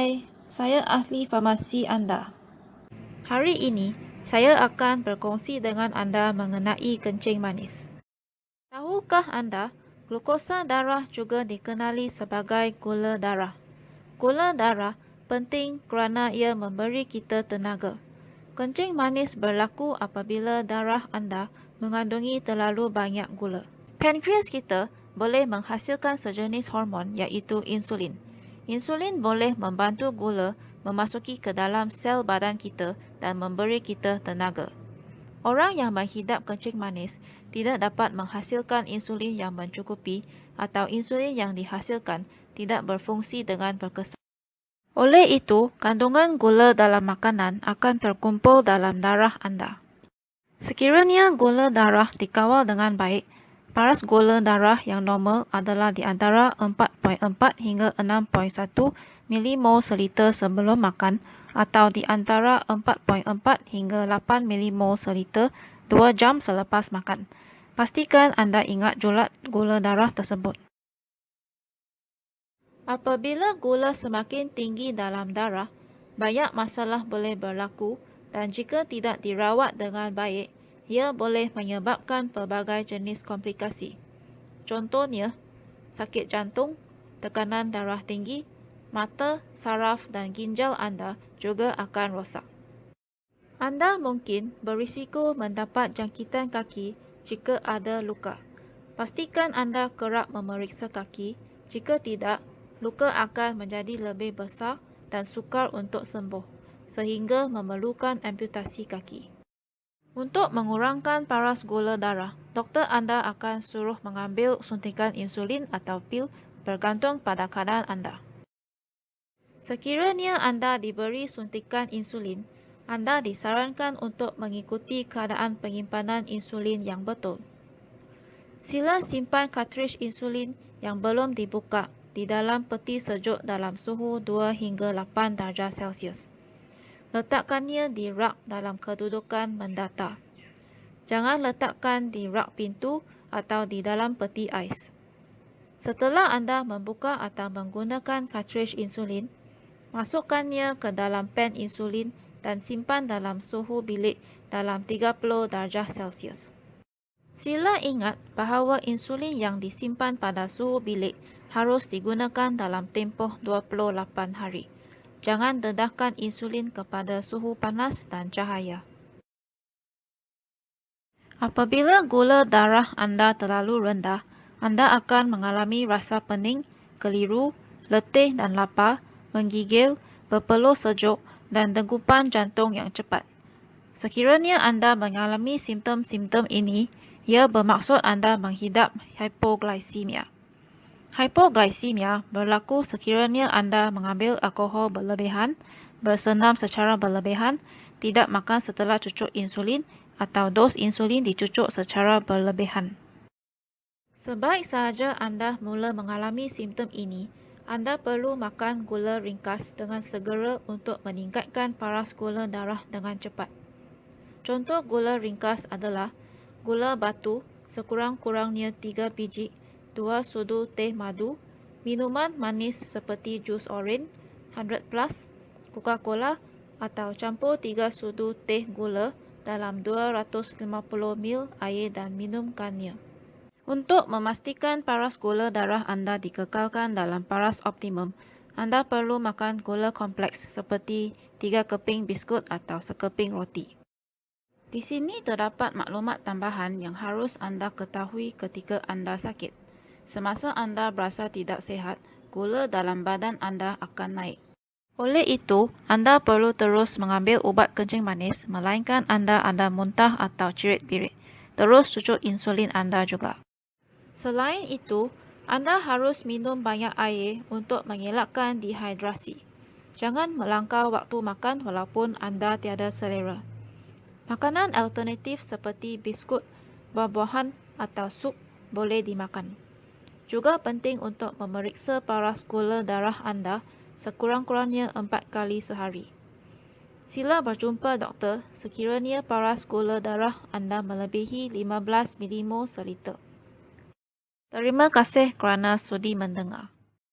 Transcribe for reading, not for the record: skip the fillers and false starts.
Hai, saya ahli farmasi anda. Hari ini, saya akan berkongsi dengan anda mengenai kencing manis. Tahukah anda, glukosa darah juga dikenali sebagai gula darah. Gula darah penting kerana ia memberi kita tenaga. Kencing manis berlaku apabila darah anda mengandungi terlalu banyak gula. Pankreas kita boleh menghasilkan sejenis hormon iaitu insulin. Insulin boleh membantu gula memasuki ke dalam sel badan kita dan memberi kita tenaga. Orang yang menghidap kencing manis tidak dapat menghasilkan insulin yang mencukupi atau insulin yang dihasilkan tidak berfungsi dengan berkesan. Oleh itu, kandungan gula dalam makanan akan terkumpul dalam darah anda. Sekiranya gula darah dikawal dengan baik, paras gula darah yang normal adalah di antara 4.4 hingga 6.1 milimol seliter sebelum makan atau di antara 4.4 hingga 8 milimol seliter 2 jam selepas makan. Pastikan anda ingat julat gula darah tersebut. Apabila gula semakin tinggi dalam darah, banyak masalah boleh berlaku dan jika tidak dirawat dengan baik, ia boleh menyebabkan pelbagai jenis komplikasi. Contohnya, sakit jantung, tekanan darah tinggi, mata, saraf dan ginjal anda juga akan rosak. Anda mungkin berisiko mendapat jangkitan kaki jika ada luka. Pastikan anda kerap memeriksa kaki. Jika tidak, luka akan menjadi lebih besar dan sukar untuk sembuh, sehingga memerlukan amputasi kaki. Untuk mengurangkan paras gula darah, doktor anda akan suruh mengambil suntikan insulin atau pil bergantung pada keadaan anda. Sekiranya anda diberi suntikan insulin, anda disarankan untuk mengikuti keadaan penyimpanan insulin yang betul. Sila simpan kartridge insulin yang belum dibuka di dalam peti sejuk dalam suhu 2 hingga 8 darjah Celsius. Letakkannya di rak dalam kedudukan mendatar. Jangan letakkan di rak pintu atau di dalam peti ais. Setelah anda membuka atau menggunakan kartridge insulin, masukkannya ke dalam pen insulin dan simpan dalam suhu bilik dalam 30 darjah Celsius. Sila ingat bahawa insulin yang disimpan pada suhu bilik harus digunakan dalam tempoh 28 hari. Jangan dedahkan insulin kepada suhu panas dan cahaya. Apabila gula darah anda terlalu rendah, anda akan mengalami rasa pening, keliru, letih dan lapar, menggigil, berpeluh sejuk dan degupan jantung yang cepat. Sekiranya anda mengalami simptom-simptom ini, ia bermaksud anda menghidap hipoglycemia. Hipoglycemia berlaku sekiranya anda mengambil alkohol berlebihan, bersenam secara berlebihan, tidak makan setelah cucuk insulin atau dos insulin dicucuk secara berlebihan. Sebaik sahaja anda mula mengalami simptom ini, anda perlu makan gula ringkas dengan segera untuk meningkatkan paras gula darah dengan cepat. Contoh gula ringkas adalah gula batu sekurang-kurangnya 3 biji, 2 sudu teh madu, minuman manis seperti jus oren, 100+, Coca-Cola atau campur 3 sudu teh gula dalam 250 ml air dan minumkannya. Untuk memastikan paras gula darah anda dikekalkan dalam paras optimum, anda perlu makan gula kompleks seperti 3 keping biskut atau sekeping roti. Di sini terdapat maklumat tambahan yang harus anda ketahui ketika anda sakit. Semasa anda berasa tidak sihat, gula dalam badan anda akan naik. Oleh itu, anda perlu terus mengambil ubat kencing manis, melainkan anda ada muntah atau cirit-pirit. Terus cucuk insulin anda juga. Selain itu, anda harus minum banyak air untuk mengelakkan dehidrasi. Jangan melangkah waktu makan walaupun anda tiada selera. Makanan alternatif seperti biskut, buah-buahan atau sup boleh dimakan. Juga penting untuk memeriksa paras gula darah anda sekurang-kurangnya 4 kali sehari. Sila berjumpa doktor sekiranya paras gula darah anda melebihi 15 milimol seliter. Terima kasih kerana sudi mendengar.